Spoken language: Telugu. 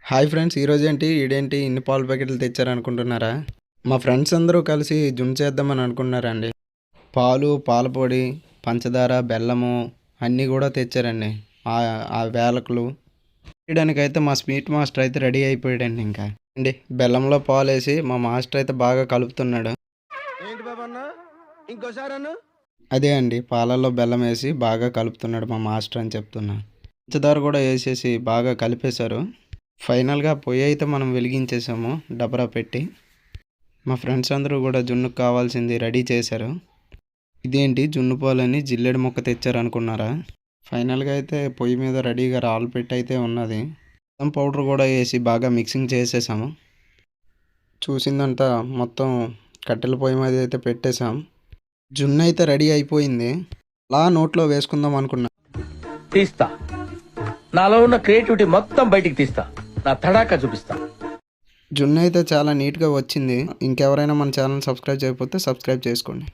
హాయ్ ఫ్రెండ్స్, ఈరోజేంటి ఈడేంటి ఇన్ని పాల ప్యాకెట్లు తెచ్చారనుకుంటున్నారా? మా ఫ్రెండ్స్ అందరూ కలిసి జున్ను చేద్దామని అనుకున్నారండి. పాలు, పాల పొడి, పంచదార, బెల్లము అన్నీ కూడా తెచ్చారండి. ఆ వేలకులు చేయడానికైతే మా స్వీట్ మాస్టర్ అయితే రెడీ అయిపోయాడండి. ఇంకా అండి బెల్లంలో పాలేసి మా మాస్టర్ అయితే బాగా కలుపుతున్నాడు. అదే అండి, పాలల్లో బెల్లం వేసి బాగా కలుపుతున్నాడు మా మాస్టర్ అని చెప్తున్నా. పంచదార కూడా వేసేసి బాగా కలిపేశారు. ఫైనల్గా పొయ్యి అయితే మనం వెలిగించేసాము డబరా పెట్టి. మా ఫ్రెండ్స్ అందరూ కూడా జున్నుకు కావాల్సింది రెడీ చేశారు. ఇదేంటి జున్ను పాలని జిల్లేడు మొక్క తెచ్చారు అనుకున్నారా? ఫైనల్గా అయితే పొయ్యి మీద రెడీగా రాళ్ళు పెట్టి అయితే ఉన్నది. బెల్లం పౌడర్ కూడా వేసి బాగా మిక్సింగ్ చేసేసాము. చూసిందంతా మొత్తం కట్టెల పొయ్యి మీద అయితే పెట్టేశాం. జున్ను అయితే రెడీ అయిపోయింది. అలా నోట్లో వేసుకుందాం అనుకున్నా. తీస్తా, నాలో ఉన్న క్రియేటివిటీ మొత్తం బయటికి తీస్తా, నా తడాకా చూపిస్తా. జున్ను అయితే చాలా నీట్గా వచ్చింది. ఇంకెవరైనా మన ఛానల్ సబ్స్క్రైబ్ చేయకపోతే సబ్స్క్రైబ్ చేసుకోండి.